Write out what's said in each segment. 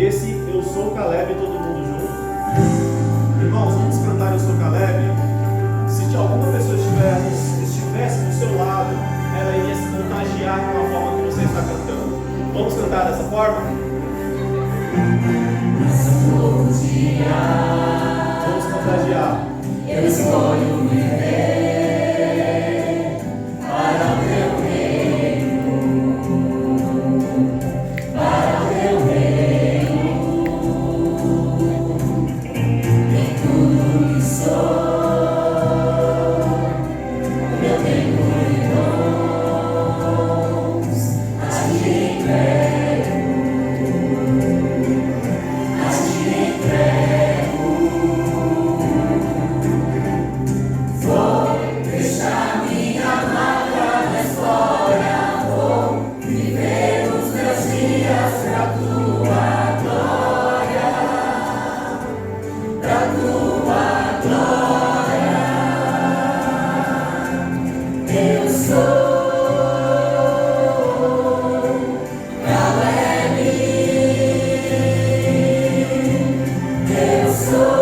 esse Eu Sou Caleb, todo mundo junto. Irmãos, vamos cantar Eu Sou Caleb. Se alguma pessoa estivesse do seu lado, ela iria se contagiar com a forma que você está cantando. Vamos cantar dessa forma? Vamos contagiar. Eu escolho viver para o teu reino, para o teu reino. Em tudo que sou, eu tenho dons, a ti entrego, a ti entrego. Vou deixar minha marca na história, vou viver os meus dias pra tua glória, pra tua glória. Eu sou Caleb, eu sou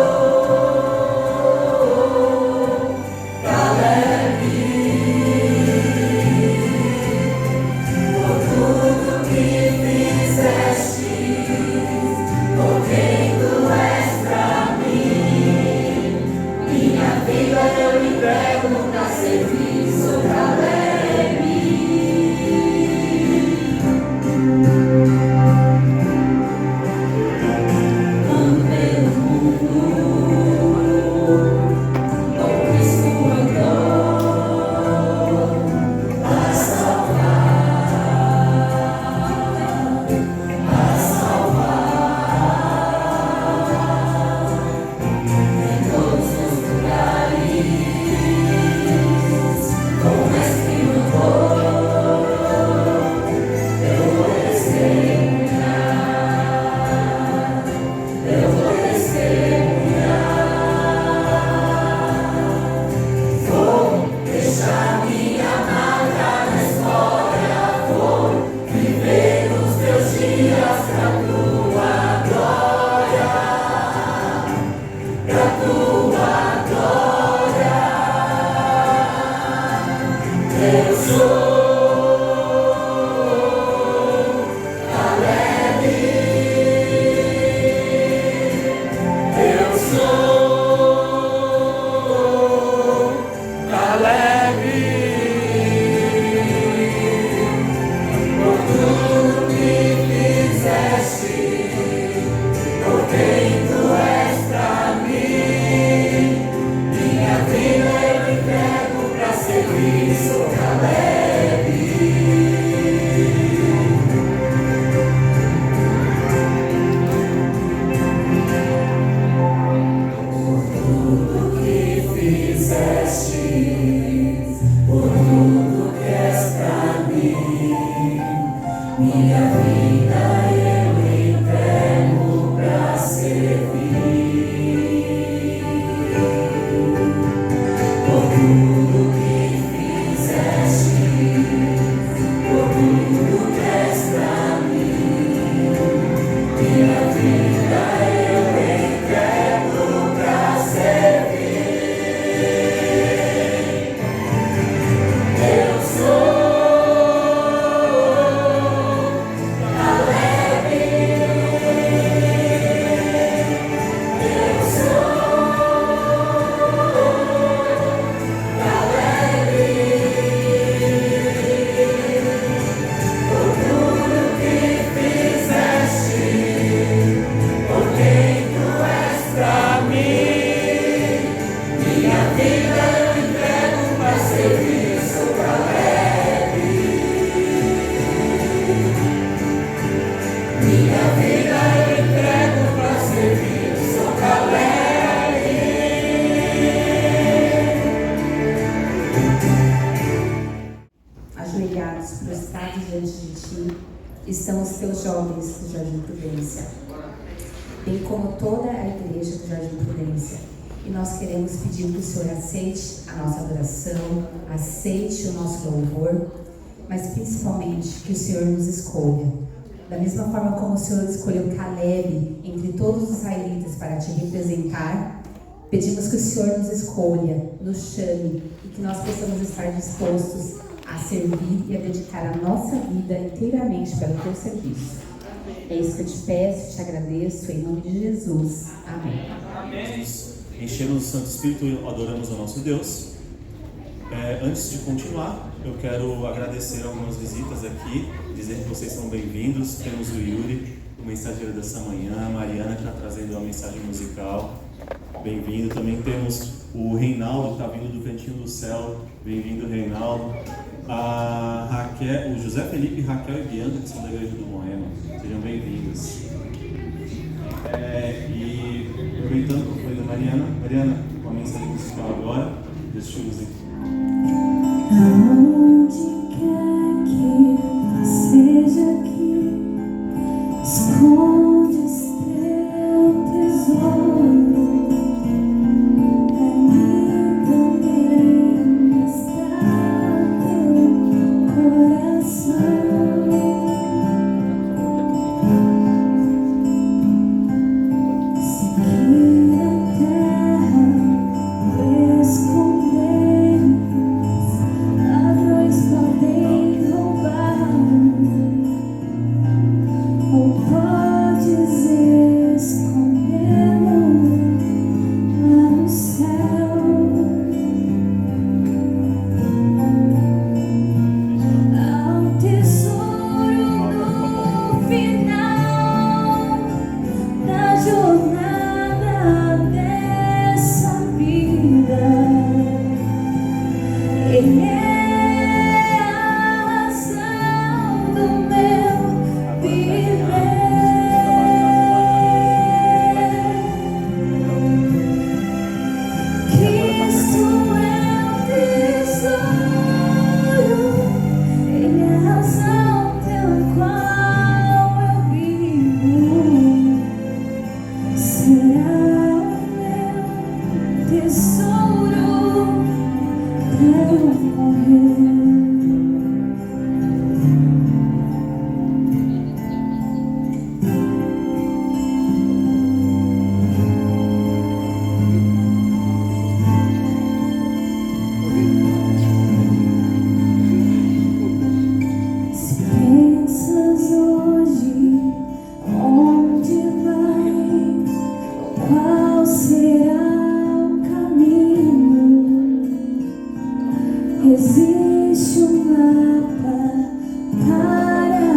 estão os teus jovens do Jardim Prudência, bem como toda a igreja do Jardim Prudência. E nós queremos pedir que o Senhor aceite a nossa adoração, aceite o nosso louvor, mas principalmente que o Senhor nos escolha. Da mesma forma como o Senhor escolheu Caleb edificar. Pedimos que o Senhor nos escolha, nos chame e que nós possamos estar dispostos a servir e a dedicar a nossa vida inteiramente para o teu serviço. É isso que eu te peço, te agradeço, em nome de Jesus. Amém. Amém. Enchemos o Santo Espírito e adoramos ao nosso Deus. Antes de continuar, eu quero agradecer algumas visitas aqui, dizer que vocês são bem-vindos. Temos o Yuri, o mensageiro dessa manhã, a Mariana, que está trazendo uma mensagem musical. Bem-vindo. Também temos o Reinaldo, que está vindo do Cantinho do Céu. Bem-vindo, Reinaldo. A Raquel, o José Felipe, Raquel e Bianca, que são da Igreja do Moema. Sejam bem-vindos. E aproveitando que eu falei da Mariana, uma mensagem musical agora. Deixa eu usar aqui. Aonde quer que seja aqui, escondes teu tesouro. Ali também está teu coração. Se aqui na terra escondemos, ladrões podem roubar, ou podes escondê-lo lá no céu. Há um tesouro no final da jornada dessa vida. Ele é a razão do meu viver. Cristo é o tesouro, Ele é a razão pela qual eu vivo. Será o meu tesouro até eu morrer. Se pensas hoje onde vai, qual será o caminho, existe um mapa para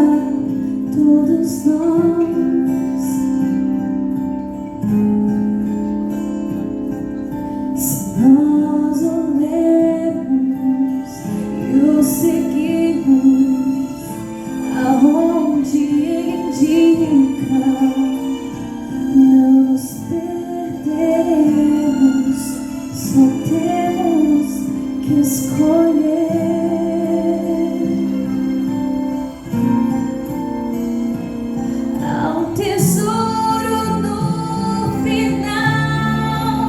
todos nós. Se nós o lemos e o seguimos aonde ele indica, não nos perderemos, só temos que escolher. Há um tesouro no final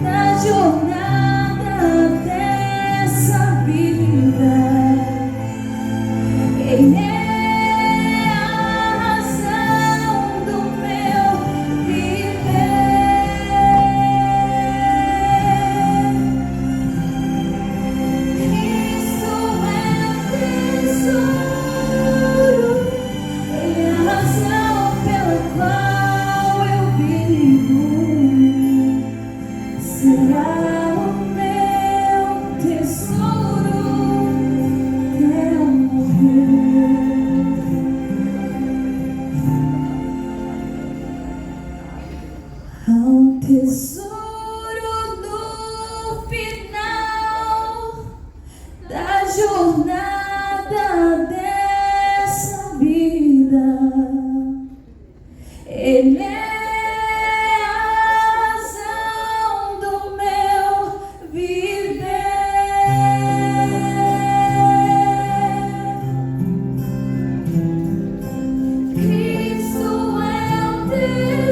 da jornada dessa vida. Ele é a razão do meu viver. Cristo é o tesouro, Ele é a razão pela qual eu vivo. Será o meu tesouro até eu morrer. Há um tesouro no final da jornada dessa vida. Ele é a razão do meu viver. Cristo é o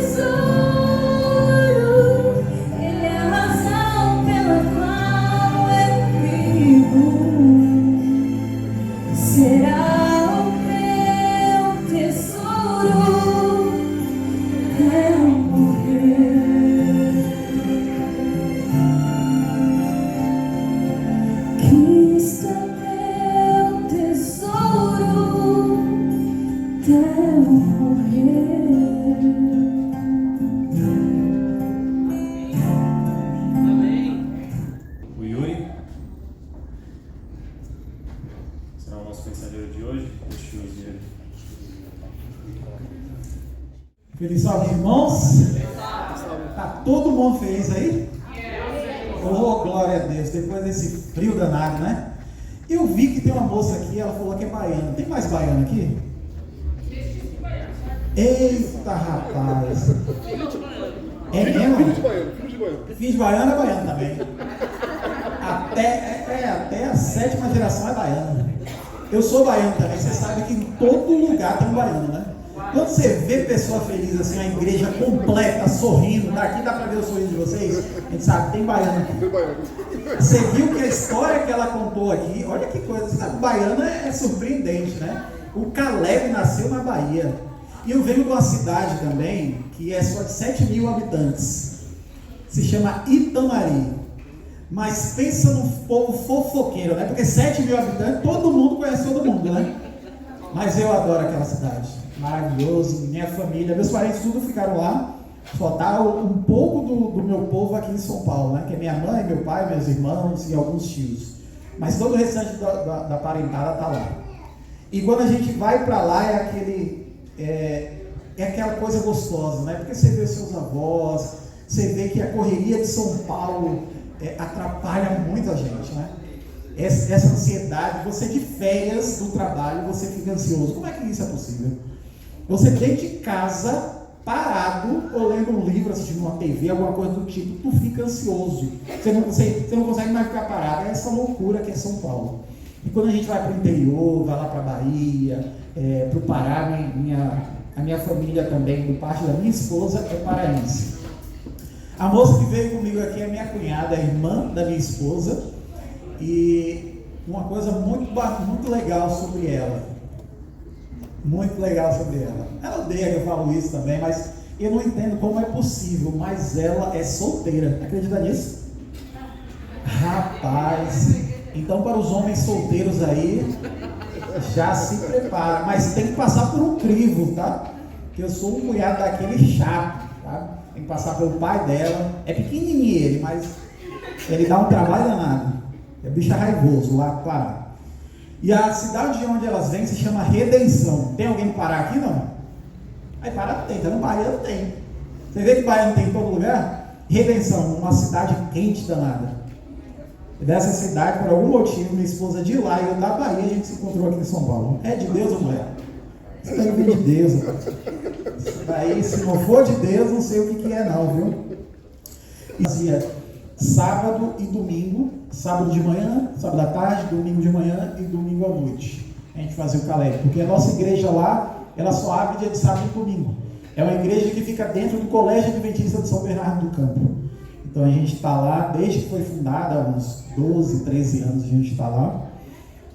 tesouro, Ele é a razão pela qual eu vivo. Será o meu tesouro até Feliz salve, irmãos. Tá todo mundo feliz aí? Oh, glória a Deus. Depois desse frio danado, né? Eu vi que tem uma moça aqui, ela falou que é baiana. Tem mais baiano aqui? Eita, rapaz. É mesmo? Filho de baiano. Filho de baiano é baiano também. Até a 7ª geração é baiana. Eu sou baiano também. Você sabe que em todo lugar tem um baiano, né? Quando você vê pessoa feliz assim, a igreja completa, sorrindo, daqui dá pra ver o sorriso de vocês, a gente sabe que tem baiano aqui. Você viu que a história que ela contou aqui, olha que coisa, sabe, baiano é surpreendente, né? O Caleb nasceu na Bahia. E eu venho de uma cidade também, que é só de 7.000 habitantes. Se chama Itamari. Mas pensa no povo fofoqueiro, né? Porque 7.000 habitantes, todo mundo conhece todo mundo, né? Mas eu adoro aquela cidade. Maravilhoso, minha família, meus parentes tudo ficaram lá. Só tá um pouco do meu povo aqui em São Paulo, né? Que é minha mãe, meu pai, meus irmãos e alguns tios. Mas todo o restante da parentada tá lá. E quando a gente vai para lá é aquela coisa gostosa, né? Porque você vê os seus avós, você vê que a correria de São Paulo atrapalha muito a gente, né? Essa ansiedade, você de férias do trabalho, você fica ansioso. Como é que isso é possível? Você dentro de casa, parado, ou lendo um livro, assistindo uma TV, alguma coisa do tipo, tu fica ansioso. Você não consegue mais ficar parado. É essa loucura que é São Paulo. E quando a gente vai para o interior, vai lá para a Bahia, para o Pará, a minha família também, por parte da minha esposa, é paraense. A moça que veio comigo aqui é minha cunhada, a irmã da minha esposa. E uma coisa muito legal sobre ela. Muito legal sobre ela. Ela odeia que eu falo isso também, mas eu não entendo como é possível, mas ela é solteira. Acredita nisso? Rapaz, então para os homens solteiros aí, já se prepara, mas tem que passar por um crivo, tá? Porque eu sou um cunhado daquele chato, tá? Tem que passar pelo pai dela, é pequenininho ele, mas ele dá um trabalho danado, é bicho raivoso lá do Pará. E a cidade de onde elas vêm se chama Redenção. Tem alguém que parar aqui, não? Aí Pará tem, tá no Bahia tem. Você vê que Bahia não tem em todo lugar? Redenção, uma cidade quente danada. E dessa cidade, por algum motivo, minha esposa é de lá e eu da Bahia, a gente se encontrou aqui em São Paulo. É de Deus ou não é? Isso daí vem de Deus. Isso daí, se não for de Deus, não sei o que é não, viu? E fazia sábado e domingo, sábado de manhã, sábado à tarde, domingo de manhã e domingo à noite. A gente fazia o Caleb, porque a nossa igreja lá, ela só abre dia de sábado e domingo. É uma igreja que fica dentro do Colégio Adventista de São Bernardo do Campo. Então a gente está lá, desde que foi fundada, há uns 12, 13 anos a gente está lá.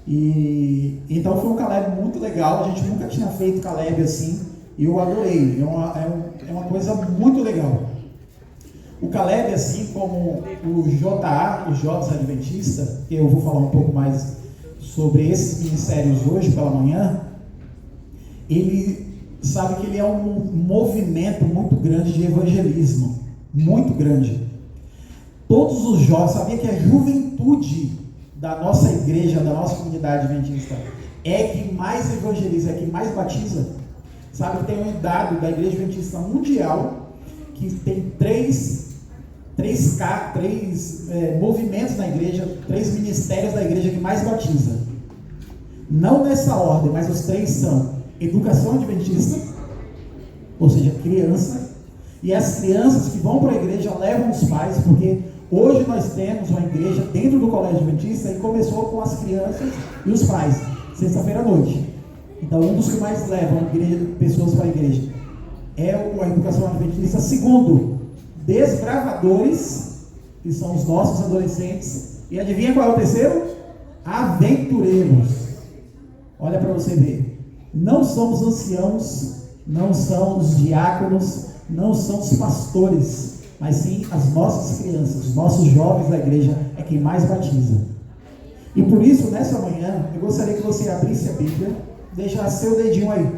E então foi um Caleb muito legal, a gente nunca tinha feito Caleb assim, e eu adorei, é uma coisa muito legal. O Caleb, assim como o JA, os Jovens Adventistas, que eu vou falar um pouco mais sobre esses ministérios hoje pela manhã, ele sabe que ele é um movimento muito grande de evangelismo, muito grande. Todos os jovens, sabia que a juventude da nossa igreja, da nossa comunidade adventista, é que mais evangeliza, é que mais batiza? Sabe que tem um dado da Igreja Adventista Mundial que tem três movimentos na igreja, 3 ministérios da igreja que mais batiza. Não nessa ordem, mas os 3 são educação adventista, ou seja, criança, e as crianças que vão para a igreja levam os pais, porque hoje nós temos uma igreja dentro do Colégio Adventista e começou com as crianças e os pais, sexta-feira à noite. Então, um dos que mais levam pessoas para a igreja é a educação adventista. Segundo, desbravadores, que são os nossos adolescentes. E adivinha qual é o terceiro? Aventureiros. Olha para você ver. Não são os anciãos, não são os diáconos, não são os pastores, mas sim as nossas crianças, os nossos jovens da igreja é quem mais batiza. E por isso, nessa manhã, eu gostaria que você abrisse a Bíblia, deixasse seu dedinho aí,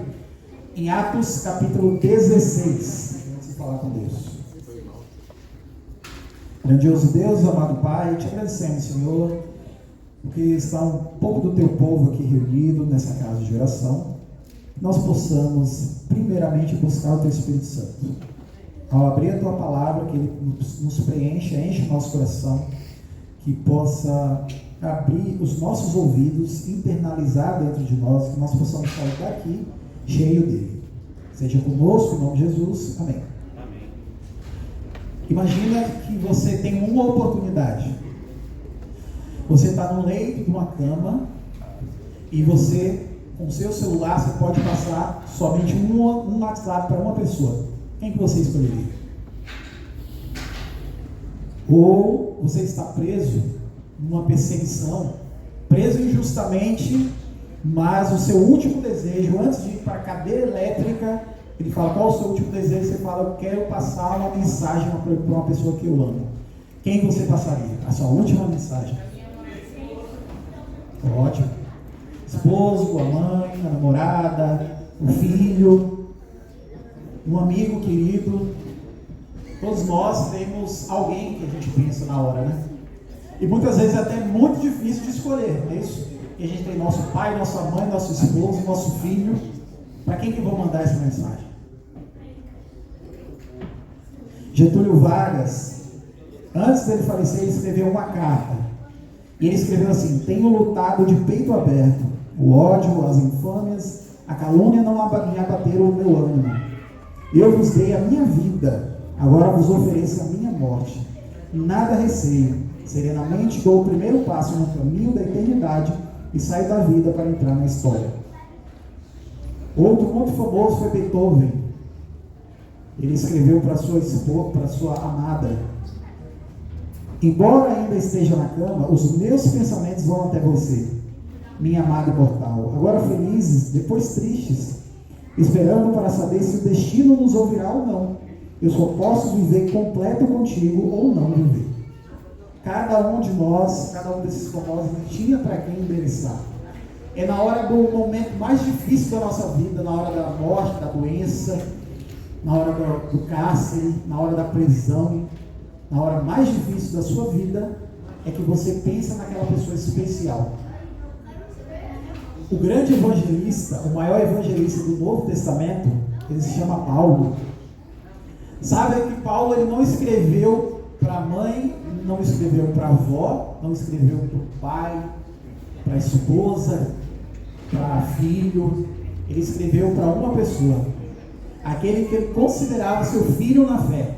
em Atos capítulo 16. Vamos falar com Deus. Grandioso Deus, amado Pai, te agradecemos, Senhor, porque está um pouco do teu povo aqui reunido nessa casa de oração. nós possamos, primeiramente, buscar o Teu Espírito Santo. Ao abrir a Tua palavra, que Ele nos preencha, enche o nosso coração, que possa abrir os nossos ouvidos, internalizar dentro de nós, que nós possamos sair daqui cheio dele. Seja conosco, em nome de Jesus. Amém. Amém. Imagina que você tem uma oportunidade. Você está no leito de uma cama e você, com o seu celular, você pode passar somente um WhatsApp para uma pessoa. Quem que você escolheria? Ou você está preso numa perseguição, preso injustamente, mas o seu último desejo, antes de ir para a cadeira elétrica, ele fala, qual é o seu último desejo? Você fala, eu quero passar uma mensagem para uma pessoa que eu amo. Quem você passaria? A sua última mensagem. Ótimo. Esposo, a mãe, a namorada, o filho, um amigo querido. Todos nós temos alguém que a gente pensa na hora, né? E muitas vezes é até muito difícil de escolher, não é isso? E a gente tem nosso pai, nossa mãe, nosso esposo, nosso filho. Para quem que eu vou mandar essa mensagem? Getúlio Vargas, antes dele falecer, ele escreveu uma carta. E ele escreveu assim: tenho lutado de peito aberto. O ódio, as infâmias, a calúnia não me abateram o meu ânimo. Eu vos dei a minha vida, agora vos ofereço a minha morte. Nada receio, serenamente dou o primeiro passo no caminho da eternidade e saio da vida para entrar na história. Outro muito famoso foi Beethoven. Ele escreveu para sua esposa, para sua amada: embora ainda esteja na cama, os meus pensamentos vão até você, minha amada imortal. Agora felizes, depois tristes, esperando para saber se o destino nos ouvirá ou não. Eu só posso viver completo contigo ou não viver. Cada um de nós, cada um desses famosos, tinha para quem endereçar. É na hora do momento mais difícil da nossa vida, na hora da morte, da doença, na hora do cárcere, na hora da prisão, na hora mais difícil da sua vida, é que você pensa naquela pessoa especial. O grande evangelista, o maior evangelista do Novo Testamento, ele se chama Paulo. Sabe que Paulo ele não escreveu para a mãe, não escreveu para a avó, não escreveu para o pai, para a esposa, para filho. Ele escreveu para uma pessoa, aquele que ele considerava seu filho na fé.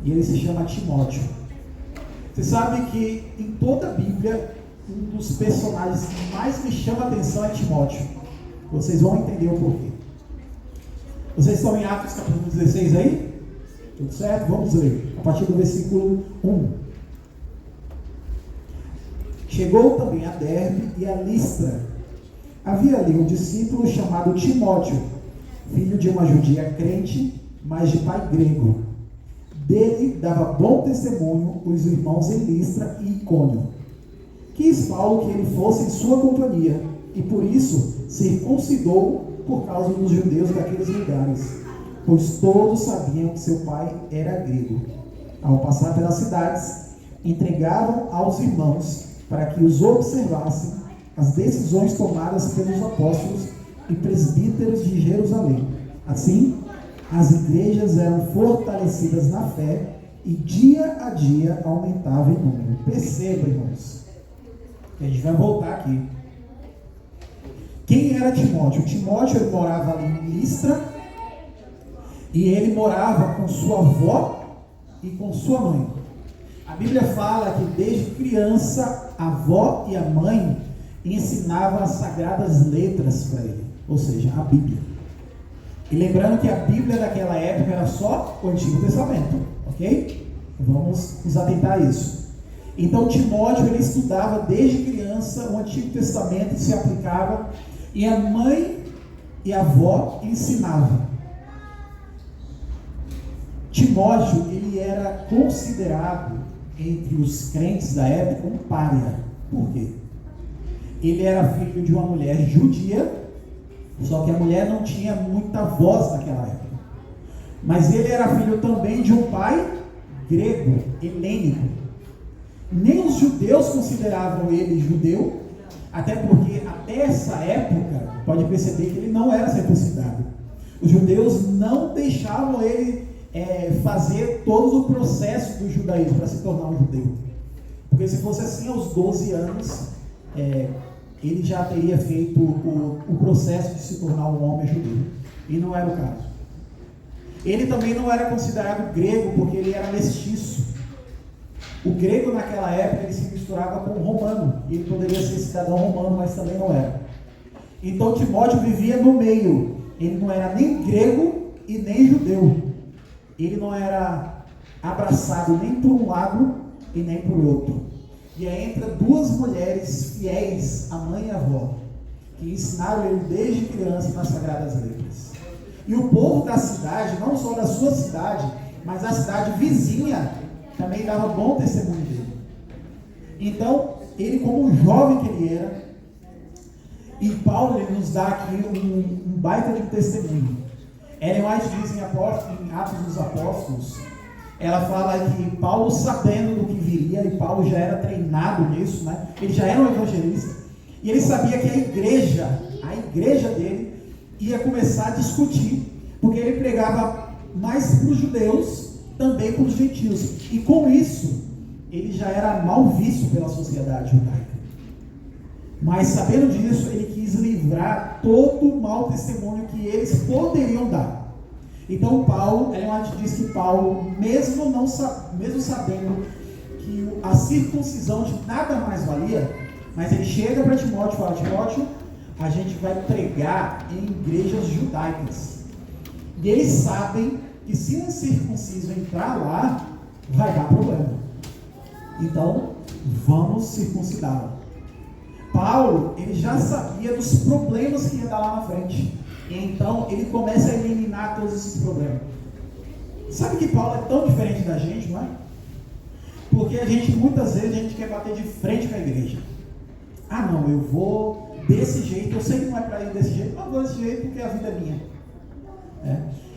E ele se chama Timóteo. Você sabe que em toda a Bíblia, um dos personagens que mais me chama a atenção é Timóteo. Vocês vão entender o porquê. Vocês estão em Atos capítulo 16 aí? Tudo certo? Vamos ler. A partir do versículo 1. Chegou também a Derbe e a Listra. Havia ali um discípulo chamado Timóteo, filho de uma judia crente, mas de pai grego. Dele dava bom testemunho os irmãos em Listra e Icônio. Quis Paulo que ele fosse em sua companhia, e por isso circuncidou por causa dos judeus daqueles lugares, pois todos sabiam que seu pai era grego. Ao passar pelas cidades, entregavam aos irmãos para que os observassem as decisões tomadas pelos apóstolos e presbíteros de Jerusalém. Assim, as igrejas eram fortalecidas na fé e dia a dia aumentava em número. Perceba, irmãos, que a gente vai voltar aqui. Quem era Timóteo? Timóteo ele morava ali em Listra e ele morava com sua avó e com sua mãe. A Bíblia fala que desde criança a avó e a mãe ensinavam as sagradas letras para ele, ou seja, a Bíblia. E lembrando que a Bíblia daquela época era só o Antigo Testamento, ok? Vamos nos atentar a isso. Então Timóteo ele estudava desde criança o Antigo Testamento e se aplicava, e a mãe e a avó ensinavam. Timóteo ele era considerado entre os crentes da época um pária. Por quê? Ele era filho de uma mulher judia, só que a mulher não tinha muita voz naquela época. Mas ele era filho também de um pai grego, helênico. Nem os judeus consideravam ele judeu, até porque a até essa época, pode perceber que ele não era circuncidado. Os judeus não deixavam ele fazer todo o processo do judaísmo para se tornar um judeu. Porque se fosse assim, aos 12 anos, ele já teria feito o processo de se tornar um homem judeu. E não era o caso. Ele também não era considerado grego porque ele era mestiço. O grego naquela época ele se misturava com o romano. E ele poderia ser cidadão romano, mas também não era. Então Timóteo vivia no meio. Ele não era nem grego e nem judeu. Ele não era abraçado nem por um lado e nem por outro. E aí entra duas mulheres fiéis, a mãe e a avó, que ensinaram ele desde criança nas Sagradas Letras. E o povo da cidade, não só da sua cidade, mas da cidade vizinha, também dava bom testemunho dele. Então, ele como um jovem que ele era, e Paulo ele nos dá aqui um baita de um testemunho. Ellen White diz em Atos dos Apóstolos, ela fala que Paulo, sabendo do que viria, e Paulo já era treinado nisso, né? Ele já era um evangelista, e ele sabia que a igreja dele ia começar a discutir, porque ele pregava mais para os judeus, também para os gentios, e com isso, ele já era mal visto pela sociedade judaica. Mas sabendo disso, ele quis livrar todo o mau testemunho que eles poderiam dar. Então Paulo, Ellen White diz que Paulo, mesmo sabendo que a circuncisão de nada mais valia, mas ele chega para Timóteo e fala: Timóteo, a gente vai pregar em igrejas judaicas. E eles sabem que se um circunciso entrar lá, vai dar problema. Então, vamos circuncidá-lo. Paulo, ele já sabia dos problemas que ia dar lá na frente. Então, ele começa a eliminar todos esses problemas. Sabe que Paulo é tão diferente da gente, não é? Porque muitas vezes, a gente quer bater de frente com a igreja. Ah, não, eu vou desse jeito, eu sei que não é para ir desse jeito, mas eu vou desse jeito porque a vida é minha.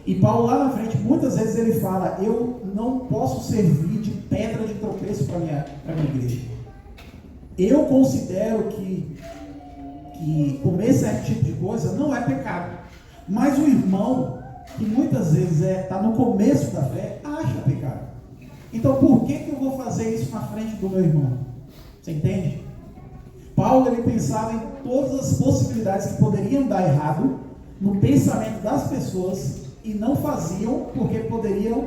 E Paulo lá na frente, muitas vezes ele fala: eu não posso servir de pedra de tropeço para a minha igreja. Eu considero que comer certo tipo de coisa não é pecado. Mas o irmão, que muitas vezes está no começo da fé, acha pecado. Então por que eu vou fazer isso na frente do meu irmão? Você entende? Paulo ele pensava em todas as possibilidades que poderiam dar errado no pensamento das pessoas e não faziam porque poderiam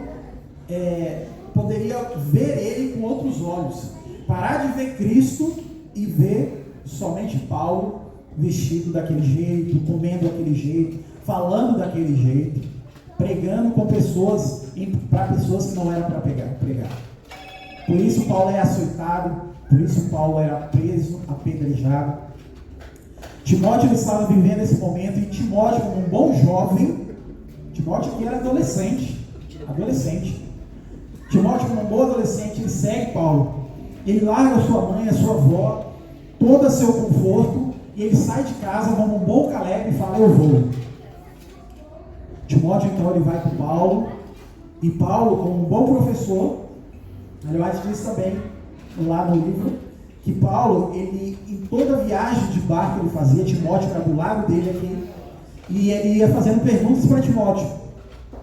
ver ele com outros olhos. Parar de ver Cristo e ver somente Paulo vestido daquele jeito, comendo daquele jeito, falando daquele jeito, pregando com pessoas, para pessoas que não eram para pregar. Por isso Paulo é açoitado, por isso Paulo era preso, apedrejado. Timóteo estava vivendo esse momento, e Timóteo, como um bom jovem, Timóteo que era adolescente, Timóteo, como um bom adolescente, ele segue Paulo. Ele larga a sua mãe, a sua avó, todo o seu conforto, e ele sai de casa como um bom Caleb e fala: eu vou. Timóteo então ele vai com Paulo, e Paulo, como um bom professor, aliás diz também lá no livro, que Paulo, ele, em toda viagem de barco que ele fazia, Timóteo era do lado dele aqui, e ele ia fazendo perguntas para Timóteo.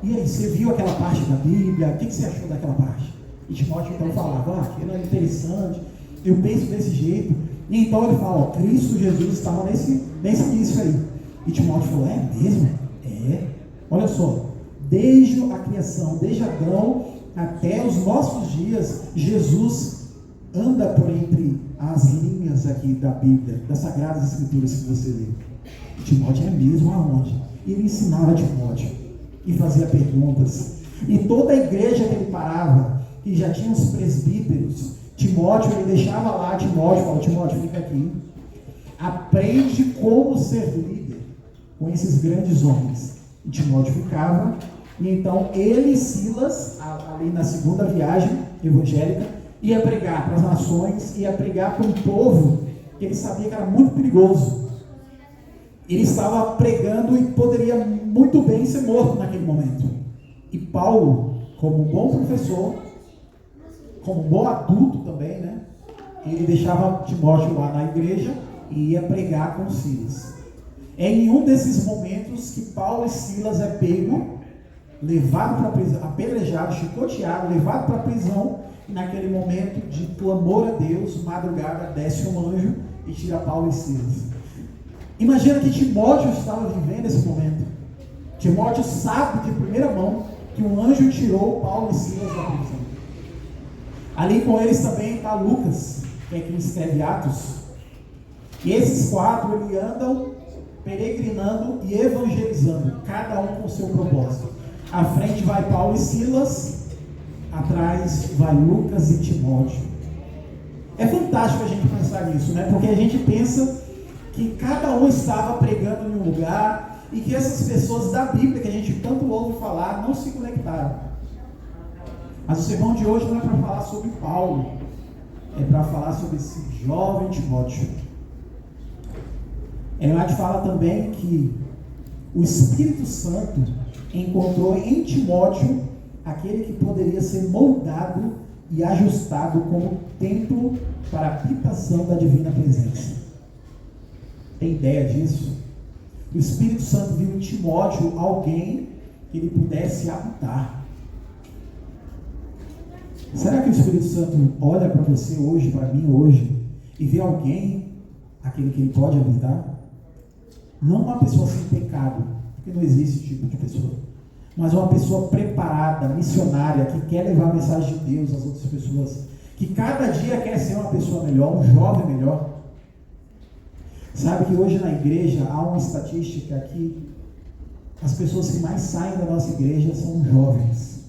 E aí, você viu aquela parte da Bíblia? O que você achou daquela parte? E Timóteo então falava: aquilo é interessante, eu penso desse jeito. E então ele fala: Cristo Jesus estava nesse início aí. E Timóteo falou: é mesmo? Olha só, desde a criação, desde Adão até os nossos dias, Jesus anda por entre as linhas aqui da Bíblia, das Sagradas Escrituras que você lê. E Timóteo é mesmo aonde? E ele ensinava Timóteo e fazia perguntas. E toda a igreja que ele parava, que já tinha os presbíteros, Timóteo, ele deixava lá Timóteo, falava: Timóteo, fica aqui, aprende como ser líder com esses grandes homens. E Timóteo ficava, e então ele e Silas, ali na segunda viagem evangélica, ia pregar para as nações, ia pregar para um povo que ele sabia que era muito perigoso. Ele estava pregando e poderia muito bem ser morto naquele momento. E Paulo, como um bom professor, como um bom adulto também, né? Ele deixava Timóteo lá na igreja e ia pregar com Silas. É em um desses momentos que Paulo e Silas é pego, levado para a prisão, apedrejado, chicoteado, levado para a prisão, e naquele momento de clamor a Deus, madrugada, desce um anjo e tira Paulo e Silas. Imagina que Timóteo estava vivendo esse momento. Timóteo sabe de primeira mão que um anjo tirou Paulo e Silas da prisão. Ali com eles também está Lucas, que é quem escreve Atos. E esses 4 eles andam peregrinando e evangelizando, cada um com o seu propósito. À frente vai Paulo e Silas, atrás vai Lucas e Timóteo. É fantástico a gente pensar nisso, né? Porque a gente pensa que cada um estava pregando em um lugar e que essas pessoas da Bíblia que a gente tanto ouve falar não se conectaram. Mas o sermão de hoje não é para falar sobre Paulo, é para falar sobre esse jovem Timóteo. Ellen fala também que o Espírito Santo encontrou em Timóteo aquele que poderia ser moldado e ajustado como templo para a habitação da divina presença. Tem ideia disso? O Espírito Santo viu em Timóteo alguém que ele pudesse habitar. Será que o Espírito Santo olha para você hoje, para mim hoje, e vê alguém, aquele que ele pode habitar? Não uma pessoa sem pecado, porque não existe esse tipo de pessoa, mas uma pessoa preparada, missionária, que quer levar a mensagem de Deus às outras pessoas, que cada dia quer ser uma pessoa melhor, um jovem melhor. Sabe que hoje na igreja há uma estatística que as pessoas que mais saem da nossa igreja são jovens,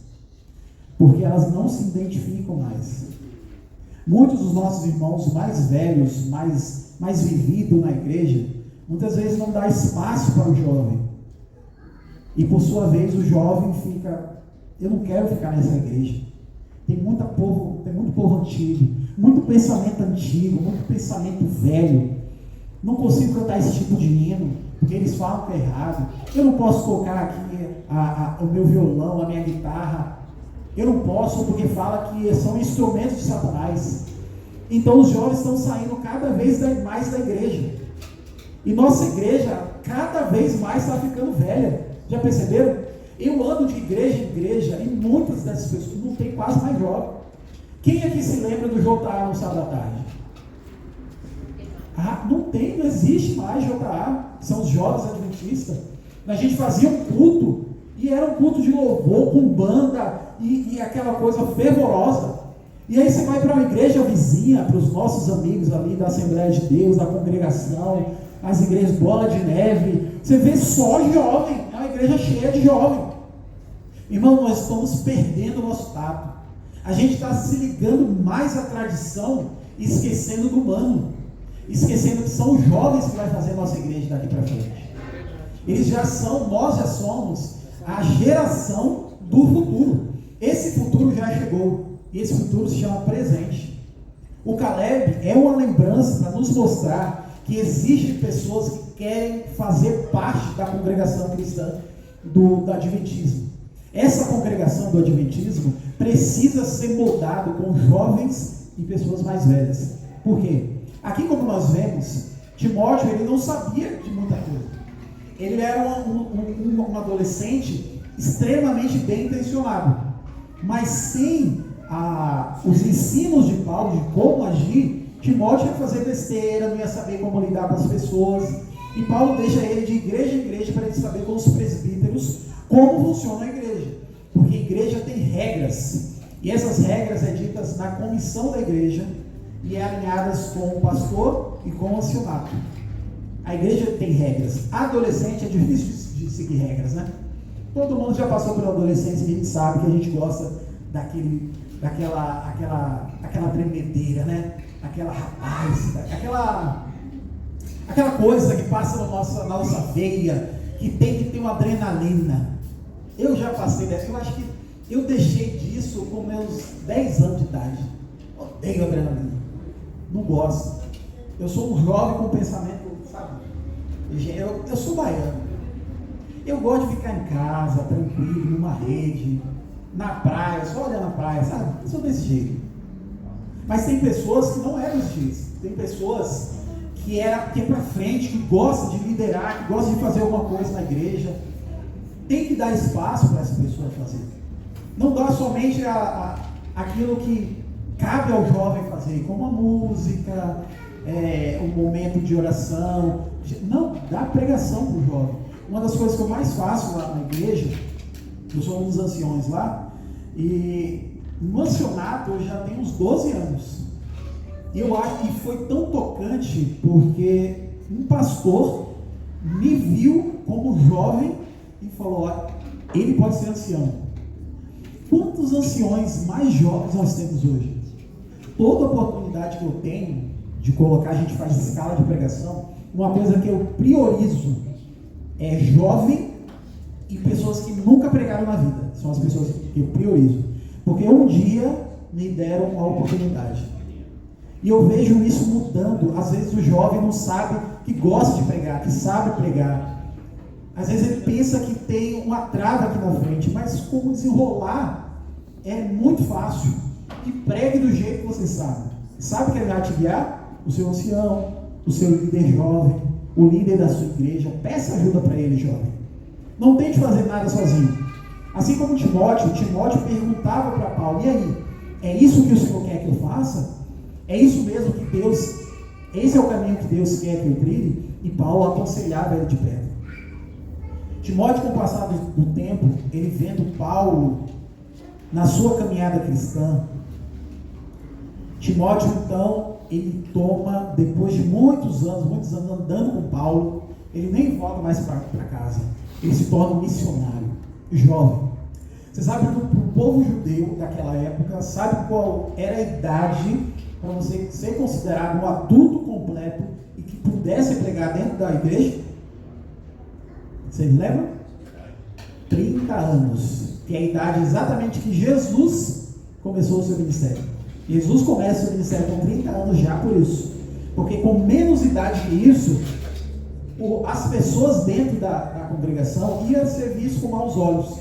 porque elas não se identificam mais. Muitos dos nossos irmãos mais velhos, mais vividos na igreja, muitas vezes não dá espaço para o jovem. E por sua vez o jovem fica, eu não quero ficar nessa igreja. Tem muito povo antigo, muito pensamento antigo, muito pensamento velho. Não consigo cantar esse tipo de hino, porque eles falam que é errado. Eu não posso tocar aqui o meu violão, a minha guitarra. Eu não posso, porque fala que são instrumentos de Satanás. Então os jovens estão saindo cada vez mais da igreja. E nossa igreja cada vez mais está ficando velha. Já perceberam? Eu ando de igreja em igreja e muitas dessas pessoas não tem quase mais jovem. Quem aqui se lembra do JA no sábado à tarde? Não existe mais JA. São os jovens adventistas. A gente fazia um culto e era um culto de louvor com banda e aquela coisa fervorosa. E aí você vai para uma igreja vizinha, para os nossos amigos ali da Assembleia de Deus, da congregação, as igrejas Bola de Neve, você vê só jovem, é uma igreja cheia de jovem. Irmão, nós estamos perdendo o nosso tato. A gente está se ligando mais à tradição, esquecendo do humano, esquecendo que são os jovens que vai fazer a nossa igreja daqui para frente. Nós já somos a geração do futuro. Esse futuro já chegou, e esse futuro se chama presente. O Caleb é uma lembrança para nos mostrar que existem pessoas que querem fazer parte da congregação cristã do Adventismo. Essa congregação do Adventismo precisa ser moldada com jovens e pessoas mais velhas. Por quê? Aqui, como nós vemos, Timóteo ele não sabia de muita coisa. Ele era um adolescente extremamente bem intencionado, mas sem os ensinos de Paulo de como agir, Timóteo ia fazer besteira, não ia saber como lidar com as pessoas. E Paulo deixa ele de igreja em igreja para ele saber com os presbíteros como funciona a igreja. Porque a igreja tem regras. E essas regras é ditas na comissão da igreja e é alinhadas com o pastor e com o ancianato. A igreja tem regras. Adolescente é difícil de seguir regras, né? Todo mundo já passou pela adolescência e a gente sabe que a gente gosta daquela tremedeira, né? Aquela rapaz, aquela coisa que passa na nossa veia, que tem que ter uma adrenalina. Eu já passei dessa, eu acho que eu deixei disso com meus 10 anos de idade. Odeio adrenalina, não gosto. Eu sou um jovem com pensamento, sabe? Eu sou baiano. Eu gosto de ficar em casa, tranquilo, numa rede, na praia, só olhando a praia, sabe? Eu sou desse jeito. Mas tem pessoas que não é desse jeito. Tem pessoas que é para frente, que gosta de liderar, que gosta de fazer alguma coisa na igreja. Tem que dar espaço para essa pessoa fazer. Não dá somente aquilo que cabe ao jovem fazer, como a música, um momento de oração. Não, dá pregação para o jovem. Uma das coisas que eu mais faço lá na igreja, eu sou um dos anciões lá, e no ancianato eu já tenho uns 12 anos. Eu acho que foi tão tocante porque um pastor me viu como jovem e falou: ó, ele pode ser ancião. Quantos anciões mais jovens nós temos hoje? Toda oportunidade que eu tenho de colocar, a gente faz escala de pregação, uma coisa que eu priorizo é jovem e pessoas que nunca pregaram na vida. São as pessoas que eu priorizo, porque um dia me deram a oportunidade. E eu vejo isso mudando. Às vezes o jovem não sabe que gosta de pregar, que sabe pregar. Às vezes ele pensa que tem uma trava aqui na frente, mas como desenrolar é muito fácil. E pregue do jeito que você sabe. Sabe que ele vai te guiar? O seu ancião, o seu líder jovem, o líder da sua igreja. Peça ajuda para ele, jovem. Não tente fazer nada sozinho. Assim como Timóteo perguntava para Paulo: e aí, é isso que o Senhor quer que eu faça? É isso mesmo que Deus, esse é o caminho que Deus quer que eu trilhe? E Paulo aconselhava ele de perto. Timóteo, com o passar do tempo, ele vendo Paulo na sua caminhada cristã, Timóteo então, ele toma, depois de muitos anos andando com Paulo, ele nem volta mais para casa, ele se torna um missionário, jovem. Você sabe que o povo judeu daquela época, sabe qual era a idade para você ser considerado um adulto completo e que pudesse pregar dentro da igreja? Vocês lembram? 30 anos, que é a idade exatamente que Jesus começou o seu ministério. Jesus começa o seu ministério com 30 anos já por isso, porque com menos idade que isso, as pessoas dentro da congregação iam ser vistas com maus olhos.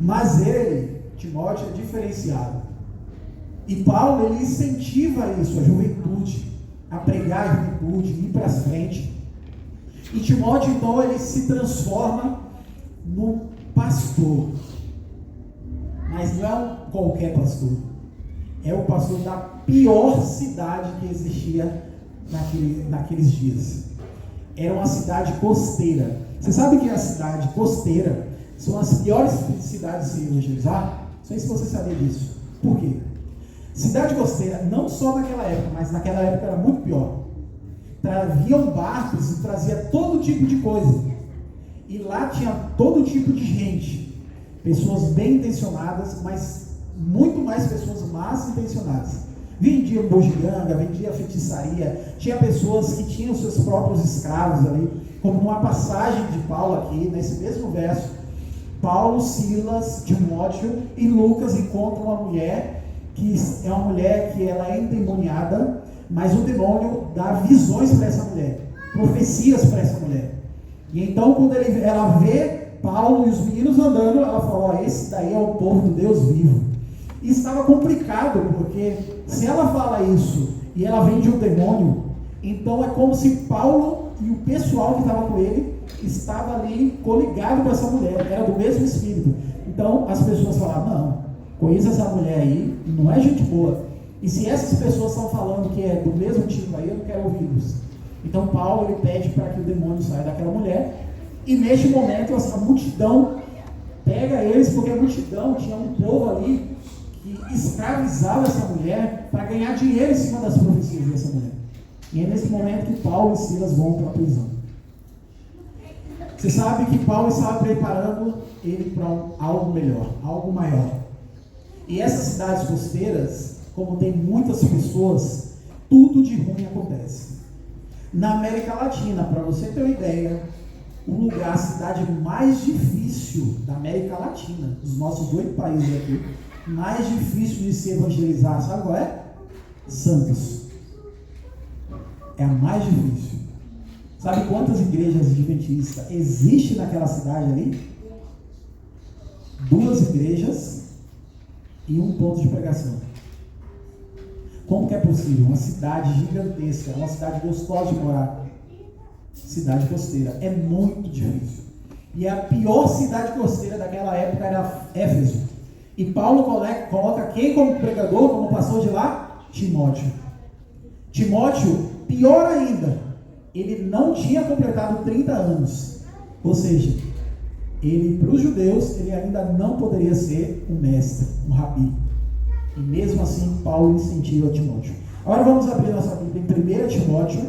Mas ele, Timóteo, é diferenciado. E Paulo, ele incentiva isso, a juventude, a pregar a juventude, ir para frente. E Timóteo, então, ele se transforma num pastor. Mas não é qualquer pastor. É o pastor da pior cidade que existia naqueles dias. Era uma cidade costeira. Você sabe que a cidade costeira são as piores cidades de se evangelizar? Não sei se você sabia disso. Por quê? Cidade costeira, não só naquela época, mas naquela época era muito pior. Traziam barcos e trazia todo tipo de coisa. E lá tinha todo tipo de gente. Pessoas bem intencionadas, mas muito mais pessoas más intencionadas. Vendia bugiganga, vendia feitiçaria. Tinha pessoas que tinham seus próprios escravos ali. Como uma passagem de Paulo aqui, nesse mesmo verso. Paulo, Silas, Timóteo e Lucas encontram uma mulher que é uma mulher que ela é endemoniada, mas o demônio dá visões para essa mulher, profecias para essa mulher. E então quando ela vê Paulo e os meninos andando, ela fala: ó, esse daí é o povo do Deus vivo. E estava complicado, porque se ela fala isso e ela vem de um demônio, então é como se Paulo e o pessoal que estava com ele estava ali coligado com essa mulher, era do mesmo espírito. Então as pessoas falavam: não, conheço essa mulher aí, não é gente boa. E se essas pessoas estão falando que é do mesmo tipo aí, eu não quero ouvi-los. Então Paulo, ele pede para que o demônio saia daquela mulher. E neste momento essa multidão pega eles, porque a multidão tinha um povo ali que escravizava essa mulher para ganhar dinheiro em cima das profecias dessa mulher. E é nesse momento que Paulo e Silas vão para a prisão. Você sabe que Paulo estava preparando ele para algo melhor, algo maior. E essas cidades costeiras, como tem muitas pessoas, tudo de ruim acontece. Na América Latina, para você ter uma ideia, o lugar, a cidade mais difícil da América Latina, dos nossos 8 países aqui, mais difícil de se evangelizar, sabe qual é? Santos. É a mais difícil. Sabe quantas igrejas adventistas existem naquela cidade ali? 2 igrejas e um ponto de pregação. Como que é possível? Uma cidade gigantesca, uma cidade gostosa de morar. Cidade costeira. É muito difícil. E a pior cidade costeira daquela época era Éfeso. E Paulo coloca quem como pregador, como pastor de lá? Timóteo. Timóteo, pior ainda, ele não tinha completado 30 anos. Ou seja, ele, para os judeus, ele ainda não poderia ser um mestre, um rabi. E mesmo assim, Paulo incentiva Timóteo. Agora vamos abrir nossa Bíblia em 1 Timóteo,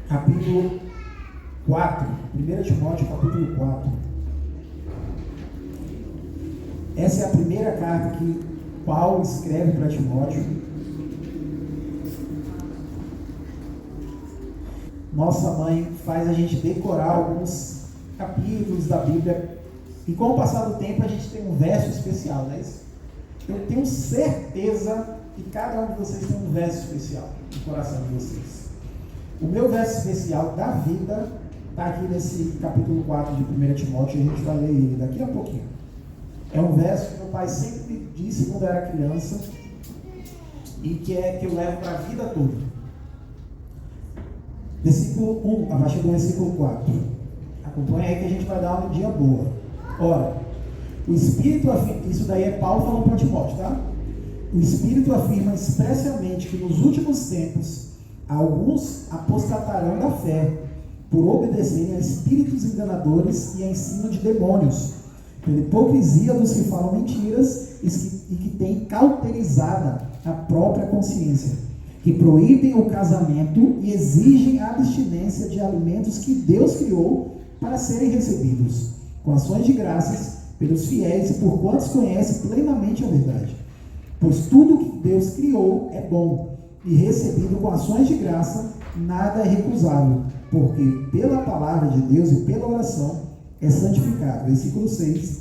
capítulo 4. 1 Timóteo, capítulo 4. Essa é a primeira carta que Paulo escreve para Timóteo. Nossa mãe faz a gente decorar alguns capítulos da Bíblia. E com o passar do tempo a gente tem um verso especial, não é isso? Eu tenho certeza que cada um de vocês tem um verso especial no coração de vocês. O meu verso especial da vida está aqui nesse capítulo 4 de 1 Timóteo e a gente vai ler ele daqui a pouquinho. É um verso que meu pai sempre me disse quando eu era criança e que eu levo para a vida toda. Versículo 1, abaixo do versículo 4. Acompanha aí que a gente vai dar uma dia boa. Ora, o Espírito afirma, isso daí é Paulo falando para Timóteo, tá? O Espírito afirma expressamente que nos últimos tempos alguns apostatarão da fé por obedecerem a espíritos enganadores e a ensino de demônios, pela hipocrisia dos que falam mentiras e que têm cauterizada a própria consciência, que proíbem o casamento e exigem a abstinência de alimentos que Deus criou para serem recebidos, com ações de graças pelos fiéis e por quantos conhecem plenamente a verdade. Pois tudo que Deus criou é bom, e recebido com ações de graça, nada é recusável, porque pela palavra de Deus e pela oração é santificado. Versículo 6.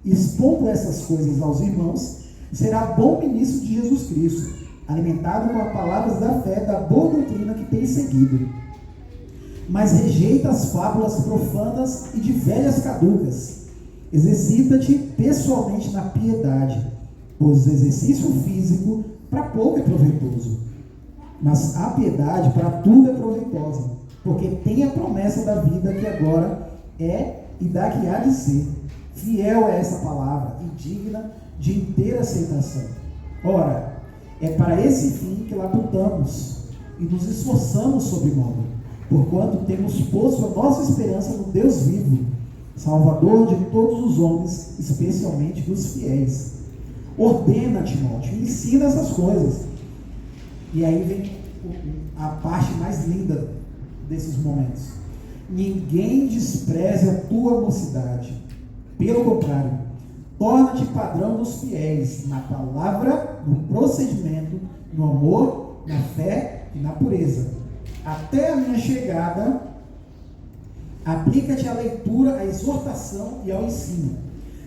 Expondo essas coisas aos irmãos, será bom ministro de Jesus Cristo, alimentado com as palavras da fé, da boa doutrina que tem seguido. Mas rejeita as fábulas profanas e de velhas caducas. Exercita-te pessoalmente na piedade, pois o exercício físico para pouco é proveitoso, mas a piedade para tudo é proveitosa, porque tem a promessa da vida que agora é e da que há de ser. Fiel é essa palavra e digna de inteira aceitação. Ora, é para esse fim que labutamos e nos esforçamos sobremodo, porquanto temos posto a nossa esperança no Deus vivo, Salvador de todos os homens, especialmente dos fiéis. Ordena, Timóteo, ensina essas coisas. E aí vem a parte mais linda desses momentos. Ninguém despreze a tua mocidade. Pelo contrário, torna-te padrão dos fiéis na palavra, no procedimento, no amor, na fé e na pureza. Até a minha chegada, aplica-te à leitura, à exortação e ao ensino.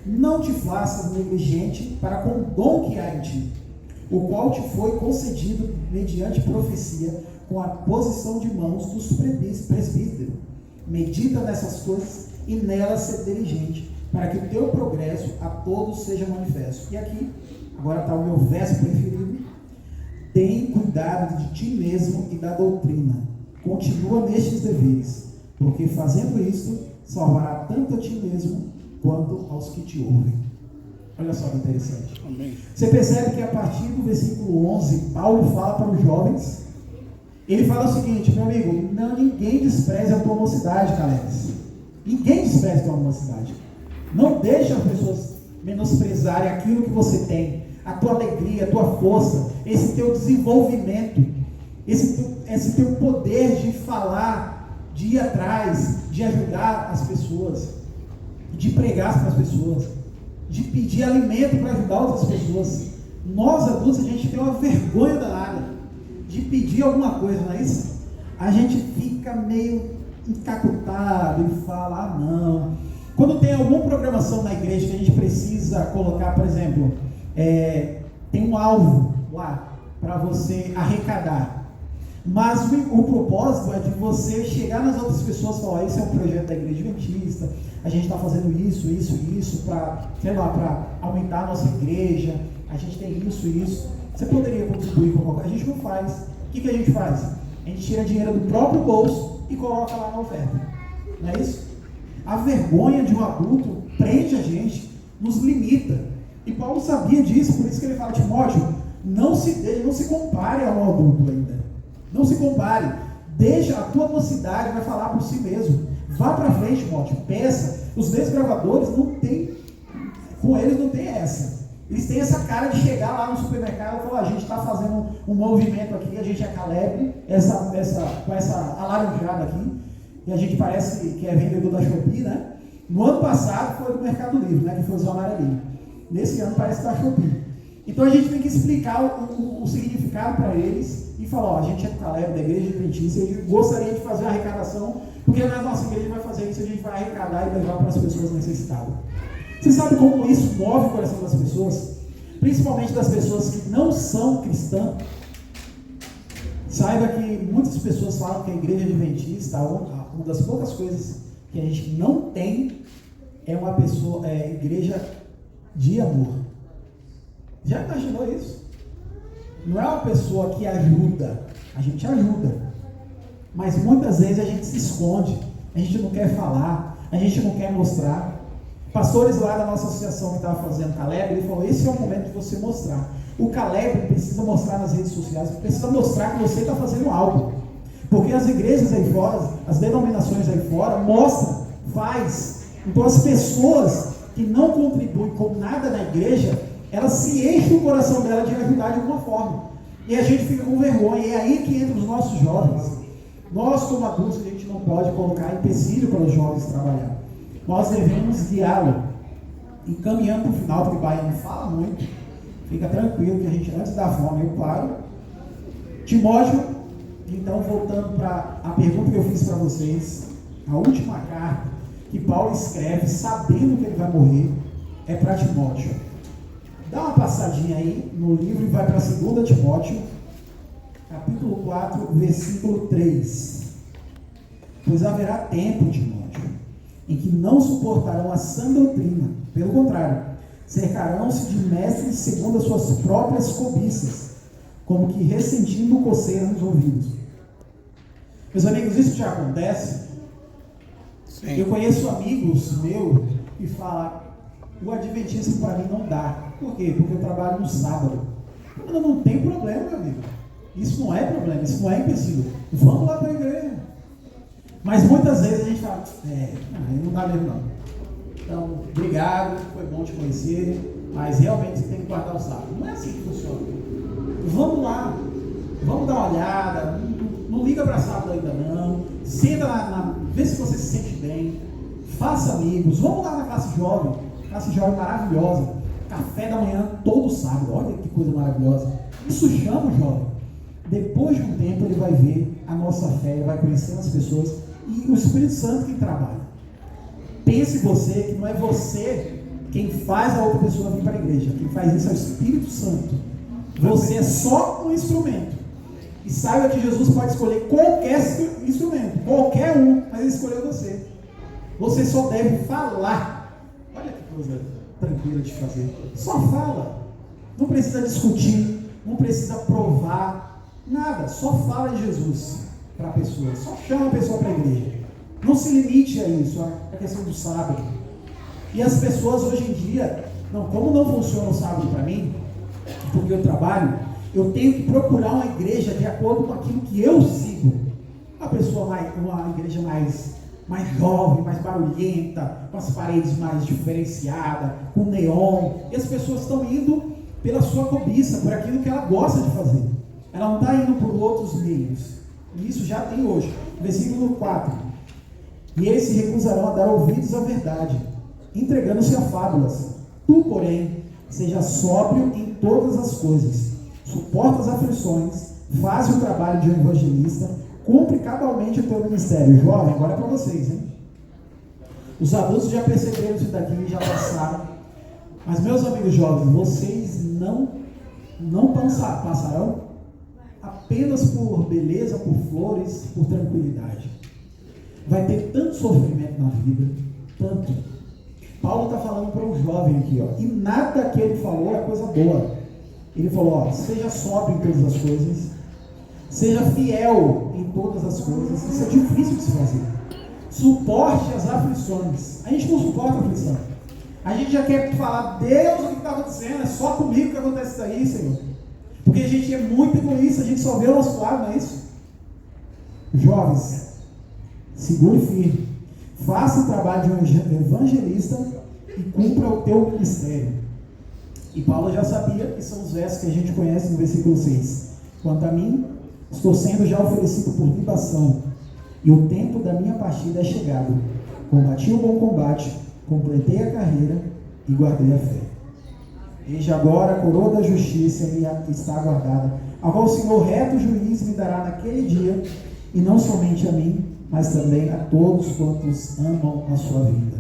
Não te faças negligente para com o dom que há em ti, o qual te foi concedido mediante profecia, com a posição de mãos dos presbíteros. Medita nessas coisas e nelas ser diligente, para que o teu progresso a todos seja manifesto. E aqui, agora está o meu verso preferido. Tem cuidado de ti mesmo e da doutrina. Continua nestes deveres, porque fazendo isto, salvará tanto a ti mesmo, quanto aos que te ouvem. Olha só que interessante. Amém. Você percebe que a partir do versículo 11, Paulo fala para os jovens. Ele fala o seguinte: meu amigo, não, ninguém despreze a tua mocidade, Caleb. Ninguém despreze a tua mocidade. Não deixe as pessoas menosprezarem aquilo que você tem, a tua alegria, a tua força, esse teu desenvolvimento, esse teu poder de falar, de ir atrás, de ajudar as pessoas, de pregar para as pessoas, de pedir alimento para ajudar outras pessoas. Nós adultos, a gente tem uma vergonha danada de pedir alguma coisa, não é isso? A gente fica meio encacotado e fala, ah não. Quando tem alguma programação na igreja que a gente precisa colocar, por exemplo, tem um alvo lá para você arrecadar. Mas o propósito é de você chegar nas outras pessoas e falar, isso é um projeto da Igreja Adventista, a gente está fazendo isso para, sei lá, para aumentar a nossa igreja, a gente tem isso. Você poderia contribuir com qualquer coisa. A gente não faz. O que a gente faz? A gente tira dinheiro do próprio bolso e coloca lá na oferta. Não é isso? A vergonha de um adulto prende a gente, nos limita. E Paulo sabia disso, por isso que ele fala, Timóteo, não se compare a um adulto ainda. Não se compare. Deixa a tua mocidade, vai falar por si mesmo. Vá para frente, Timóteo, peça. Os desbravadores não tem, com eles não tem essa. Eles têm essa cara de chegar lá no supermercado e falar, a gente está fazendo um movimento aqui, a gente é Caleb, com essa alaranjada aqui, e a gente parece que é vendedor da Shopee, né? No ano passado foi do Mercado Livre, né? Que foi o amarelinho. Nesse ano parece da Shopee. Então a gente tem que explicar o significado para eles e falar, ó, a gente é Caleb da Igreja Adventista, e gostaria de fazer uma arrecadação, porque na nossa igreja vai fazer isso, a gente vai arrecadar e levar para as pessoas necessitadas. Você sabe como isso move o coração das pessoas? Principalmente das pessoas que não são cristãs. Saiba que muitas pessoas falam que a Igreja Adventista, uma das poucas coisas que a gente não tem é uma pessoa, igreja de amor. Já imaginou isso? Não é uma pessoa que ajuda, a gente ajuda, mas muitas vezes a gente se esconde, a gente não quer falar, a gente não quer mostrar. Pastores lá da nossa associação que estava fazendo Caleb, ele falou, esse é o momento de você mostrar. O Caleb precisa mostrar nas redes sociais, precisa mostrar que você está fazendo algo. Porque as igrejas aí fora, as denominações aí fora, mostram, faz. Então as pessoas que não contribuem com nada na igreja, elas se enchem o coração dela de ajudar de alguma forma. E a gente fica com vergonha, e é aí que entra os nossos jovens. Nós, como adultos, a gente não pode colocar empecilho para os jovens trabalhar. Nós devemos guiá-lo. E caminhando para o final, porque o Baiano fala muito, fica tranquilo que a gente, antes da fome, eu paro. Timóteo, então, voltando para a pergunta que eu fiz para vocês, a última carta que Paulo escreve, sabendo que ele vai morrer, é para Timóteo. Dá uma passadinha aí no livro e vai para 2 Timóteo, capítulo 4, versículo 3. Pois haverá tempo, Timóteo, em que não suportarão a sã doutrina, pelo contrário, cercarão-se de mestres segundo as suas próprias cobiças, como que ressentindo coceira nos ouvidos. Meus amigos, isso já acontece? Sim. Eu conheço amigos meus que falam, o adventismo para mim não dá. Por quê? Porque eu trabalho no sábado. Não tem problema, meu amigo. Isso não é problema, isso não é empecilho. Vamos lá para a igreja. Mas muitas vezes a gente fala, não dá mesmo não. Então, obrigado, foi bom te conhecer, mas realmente você tem que guardar o sábado. Não é assim que funciona. Vamos lá, vamos dar uma olhada, não liga para sábado ainda não, senta vê se você se sente bem, faça amigos, vamos lá na classe jovem maravilhosa, café da manhã todo sábado, olha que coisa maravilhosa. Isso chama o jovem. Depois de um tempo ele vai ver a nossa fé, vai conhecendo as pessoas e o Espírito Santo que trabalha. Pense você que não é você quem faz a outra pessoa vir para a igreja, quem faz isso é o Espírito Santo. Você é só um instrumento. E saiba que Jesus pode escolher qualquer instrumento, qualquer um, mas ele escolheu você. Você só deve falar. Olha que coisa tranquila de fazer. Só fala. Não precisa discutir, não precisa provar, nada. Só fala de Jesus para a pessoa. Só chama a pessoa para a igreja. Não se limite a isso, a questão do sábado. E as pessoas hoje em dia, como não funciona o sábado para mim, porque eu trabalho, eu tenho que procurar uma igreja de acordo com aquilo que eu sigo. Uma igreja mais jovem, mais barulhenta, com as paredes mais diferenciadas, com neon. E as pessoas estão indo pela sua cobiça, por aquilo que ela gosta de fazer. Ela não está indo por outros meios. E isso já tem hoje. Versículo 4. E eles se recusarão a dar ouvidos à verdade, entregando-se a fábulas. Tu, porém, seja sóbrio em todas as coisas, suporta as aflições, faz o trabalho de um evangelista, cumpre cabalmente o teu ministério. Jovem, agora é para vocês, hein? Os adultos já perceberam isso daqui e já passaram. Mas, meus amigos jovens, vocês não passarão apenas por beleza, por flores, por tranquilidade. Vai ter tanto sofrimento na vida, tanto. Paulo está falando para um jovem aqui, e nada que ele falou é coisa boa. Ele falou, ó, seja sóbrio em todas as coisas, seja fiel em todas as coisas. Isso é difícil de se fazer. Suporte as aflições. A gente não suporta a aflição. A gente já quer falar, Deus, o que está acontecendo? É só comigo que acontece isso aí, Senhor. Porque a gente é muito egoísta, a gente só vê o nosso lado, não é isso? Jovens, segure firme. Faça o trabalho de um evangelista e cumpra o teu ministério. E Paulo já sabia que são os versos que a gente conhece no versículo 6. Quanto a mim, estou sendo já oferecido por libação, e o tempo da minha partida é chegado. Combati o bom combate, completei a carreira e guardei a fé. Eis agora a coroa da justiça me está aguardada, a qual o Senhor reto juiz me dará naquele dia, e não somente a mim, mas também a todos quantos amam a sua vida.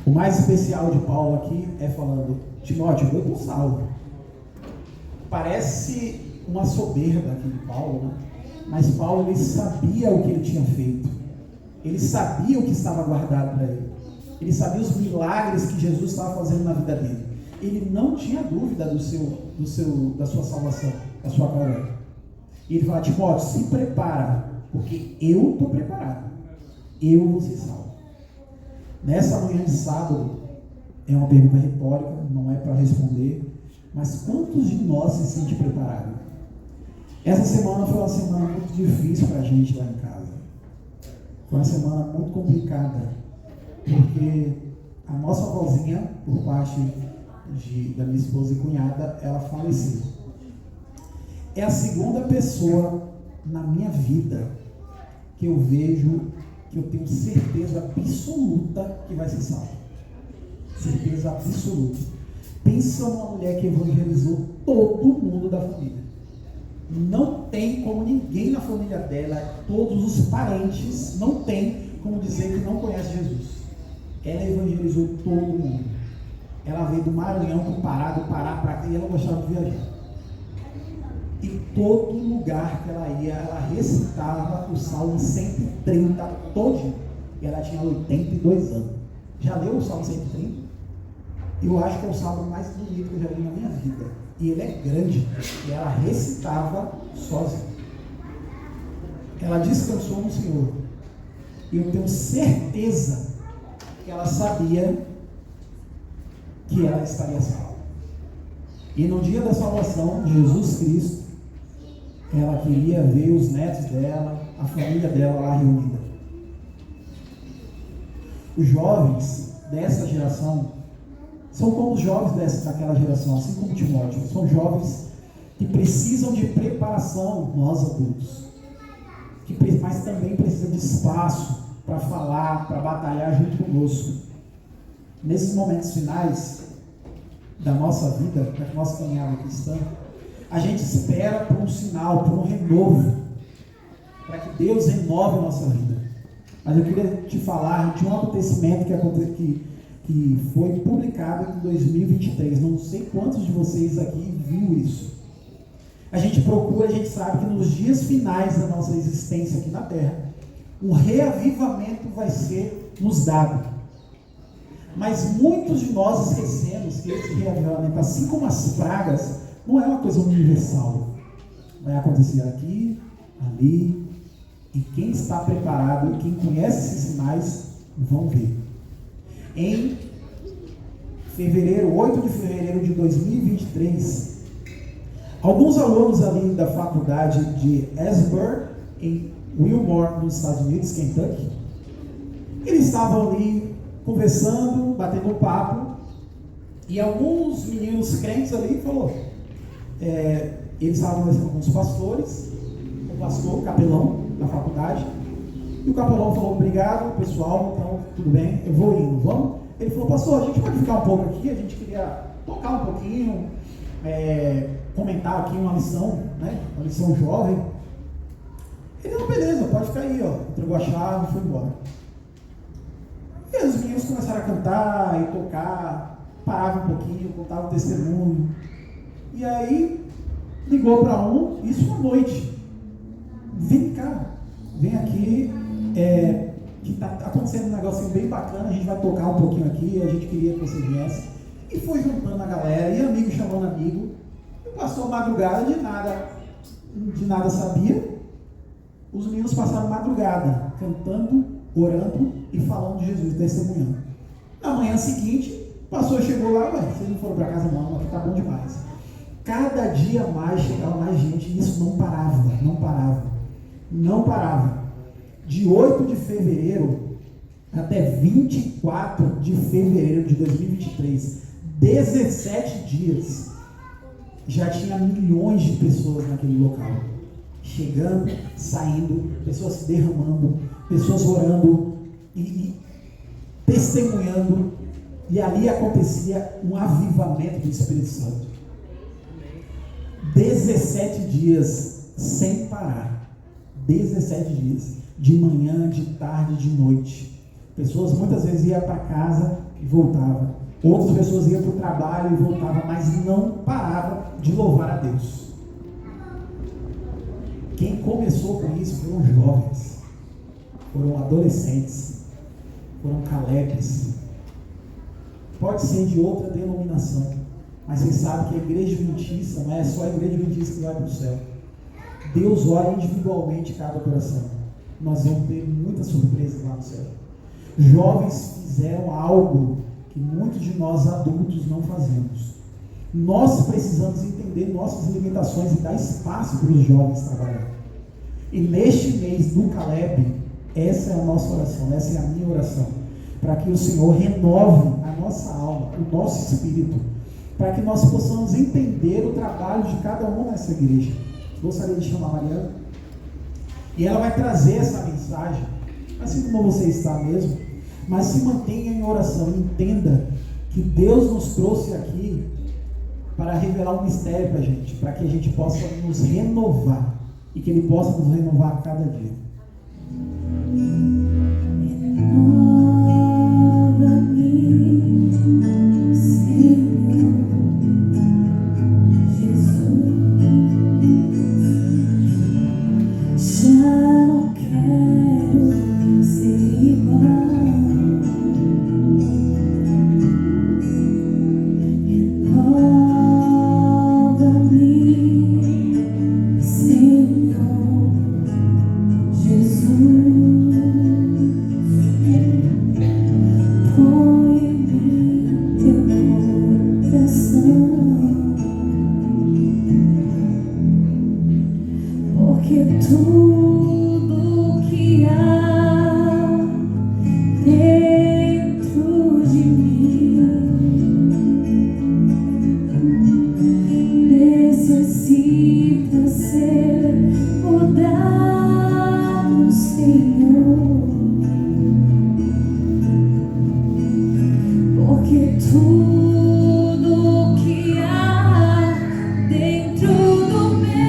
O mais especial de Paulo aqui é falando, Timóteo, eu estou salvo. Parece uma soberba aqui de Paulo, né? Mas Paulo, ele sabia o que ele tinha feito. Ele sabia o que estava guardado para ele. Ele sabia os milagres que Jesus estava fazendo na vida dele. Ele não tinha dúvida da sua salvação, da sua glória. E ele fala, Timóteo, se prepara, porque eu estou preparado. Eu vou ser salvo. Nessa manhã de sábado, é uma pergunta retórica, não é para responder, mas quantos de nós se sentem preparados? Essa semana foi uma semana muito difícil para a gente lá em casa. Foi uma semana muito complicada, porque a nossa avózinha, por parte da minha esposa e cunhada, ela faleceu. É a segunda pessoa na minha vida que eu vejo, que eu tenho certeza absoluta que vai ser salva. Certeza absoluta. Pensa numa mulher que evangelizou todo mundo da família. Não tem como ninguém na família dela, todos os parentes, não tem como dizer que não conhece Jesus. Ela evangelizou todo mundo. Ela veio do Maranhão para o Pará para cá, e ela gostava de viajar. E todo lugar que ela ia, ela recitava o Salmo 130 todinho. E ela tinha 82 anos. Já leu o Salmo 130? Eu acho que é o salmo mais bonito que eu já li na minha vida. E ele é grande. E ela recitava sozinha. Ela descansou no Senhor. E eu tenho certeza que ela sabia que ela estaria salva. E no dia da salvação, Jesus Cristo, ela queria ver os netos dela, a família dela lá reunida. Os jovens dessa geração são como os jovens daquela geração, assim como Timóteo. São jovens que precisam de preparação, nós adultos. Mas também precisam de espaço para falar, para batalhar junto conosco. Nesses momentos finais da nossa vida, da nossa caminhada cristã, a gente espera por um sinal, por um renovo, para que Deus renove a nossa vida. Mas eu queria te falar de um acontecimento que foi publicado em 2023. Não sei quantos de vocês aqui viu isso. A gente procura, a gente sabe que nos dias finais da nossa existência aqui na Terra, um reavivamento vai ser nos dado. Mas muitos de nós esquecemos que esse reavivamento, assim como as pragas, não é uma coisa universal. Vai acontecer aqui, ali, e quem está preparado e quem conhece esses sinais vão ver. Em 8 de fevereiro de 2023, alguns alunos ali da faculdade de Asbury, em Wilmore, nos Estados Unidos, Kentucky, eles estavam ali conversando, batendo um papo, e alguns meninos crentes ali eles estavam conversando com os pastores, o pastor, o capelão da faculdade, e o capelão falou, obrigado pessoal, então tudo bem, eu vou indo, vamos? Ele falou, pastor, a gente pode ficar um pouco aqui, a gente queria tocar um pouquinho, comentar aqui uma lição, né? Uma lição jovem. Ele falou, beleza, pode ficar aí, ó. Entregou a chave e foi embora. E os meninos começaram a cantar e tocar, paravam um pouquinho, contavam testemunho. E aí, ligou para um, isso à noite. Vem cá, vem aqui, que está acontecendo um negocinho bem bacana, a gente vai tocar um pouquinho aqui, a gente queria que você viesse. E foi juntando a galera, e amigo chamando amigo. E passou a madrugada, de nada sabia. Os meninos passaram a madrugada, cantando, orando e falando de Jesus, testemunhando. Na manhã seguinte, pastor chegou lá, vocês não foram para casa não, aqui tá bom demais. Cada dia mais chegava mais gente, e isso não parava. De 8 de fevereiro até 24 de fevereiro de 2023, 17 dias, já tinha milhões de pessoas naquele local. Chegando, saindo, pessoas se derramando, pessoas orando e testemunhando. E ali acontecia um avivamento do Espírito Santo. 17 dias sem parar. 17 dias. De manhã, de tarde, de noite. Pessoas muitas vezes iam para casa e voltavam. Outras pessoas iam para o trabalho e voltavam, mas não paravam de louvar a Deus. Quem começou com isso foram jovens, foram adolescentes, foram Calebes. Pode ser de outra denominação, mas vocês sabem que a igreja adventista não é só a igreja adventista que vai para o céu. Deus olha individualmente cada coração. Nós vamos ter muitas surpresas lá no céu. Jovens fizeram algo que muitos de nós adultos não fazemos. Nós precisamos entender nossas limitações e dar espaço para os jovens trabalhar. E neste mês do Caleb, essa é a nossa oração, essa é a minha oração, para que o Senhor renove a nossa alma, o nosso espírito, para que nós possamos entender o trabalho de cada um nessa igreja. Gostaria de chamar a Mariana, e ela vai trazer essa mensagem, assim como você está mesmo, mas se mantenha em oração, entenda que Deus nos trouxe aqui para revelar um mistério para a gente, para que a gente possa nos renovar, e que Ele possa nos renovar a cada dia. Dentro do meu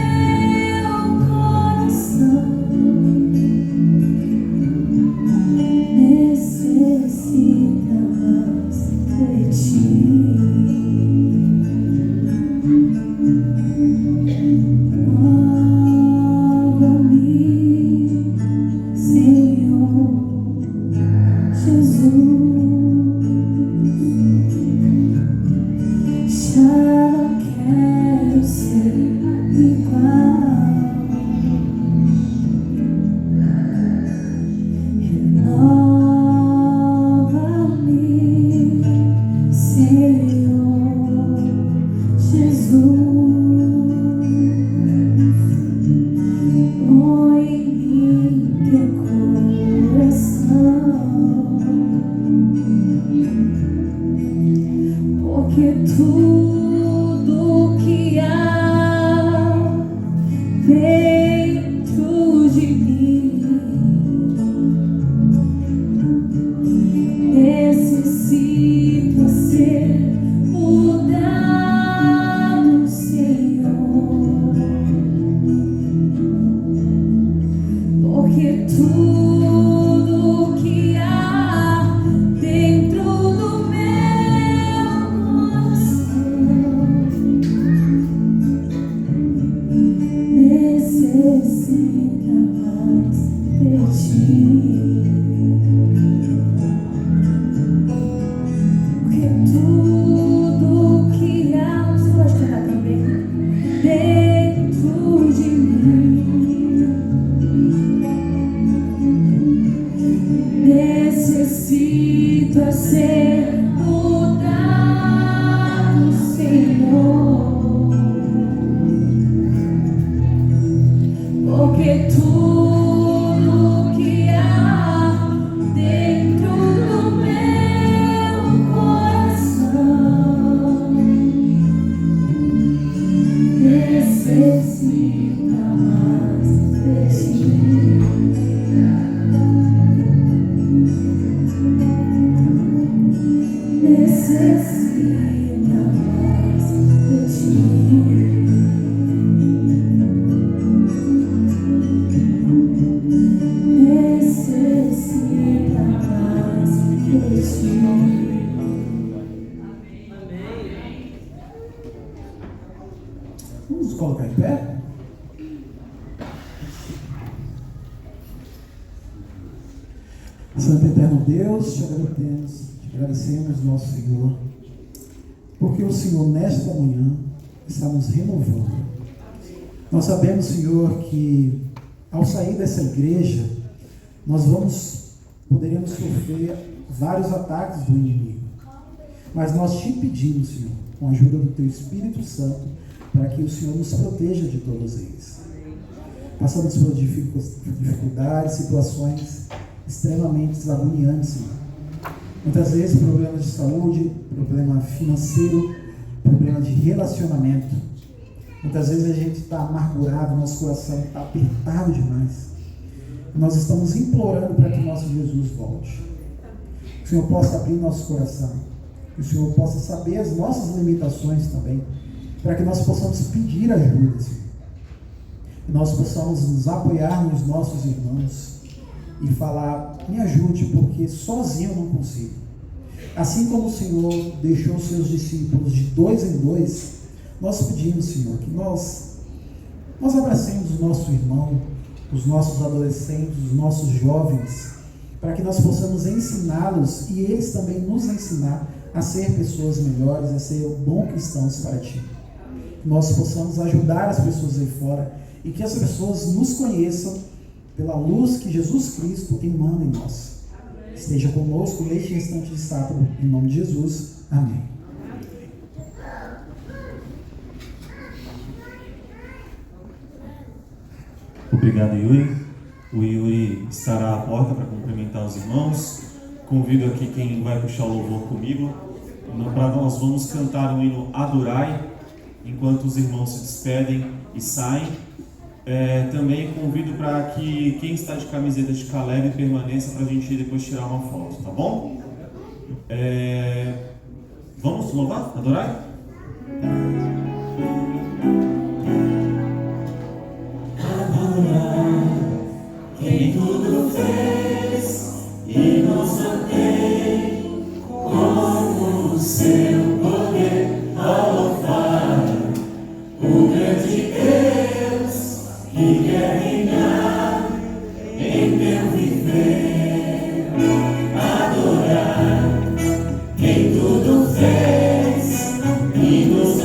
coração colocar em pé? Santo e eterno Deus, te agradecemos, nosso Senhor, porque o Senhor, nesta manhã, está nos renovando. Nós sabemos, Senhor, que ao sair dessa igreja, nós poderemos sofrer vários ataques do inimigo. Mas nós te pedimos, Senhor, com a ajuda do Teu Espírito Santo, para que o Senhor nos proteja de todos eles. Passamos por dificuldades, situações extremamente agoniantes, Senhor. Muitas vezes problemas de saúde, problema financeiro, problema de relacionamento. Muitas vezes a gente está amargurado, nosso coração está apertado demais. Nós estamos implorando para que nosso Jesus volte. Que o Senhor possa abrir nosso coração. Que o Senhor possa saber as nossas limitações também. Para que nós possamos pedir ajuda, Senhor. Que nós possamos nos apoiar nos nossos irmãos e falar: me ajude, porque sozinho eu não consigo. Assim como o Senhor deixou os seus discípulos de 2 em 2, nós pedimos, Senhor, que nós abracemos o nosso irmão, os nossos adolescentes, os nossos jovens, para que nós possamos ensiná-los e eles também nos ensinar a ser pessoas melhores, a ser bons cristãos para Ti. Que nós possamos ajudar as pessoas aí fora e que as pessoas nos conheçam pela luz que Jesus Cristo emana em nós. Esteja conosco neste instante de sábado, em nome de Jesus. Amém. Obrigado, Yuri. O Yuri estará à porta para cumprimentar os irmãos. Convido aqui quem vai puxar o louvor comigo. Nós vamos cantar o hino Adorai, enquanto os irmãos se despedem e saem. Também convido para que quem está de camiseta de Caleb permaneça para a gente depois tirar uma foto, tá bom? Vamos louvar? Adorai? Quem tudo fez e nos mantém com o seu poder a louvar o grande Deus que quer reinar em teu viver. Adorar quem tudo fez e nos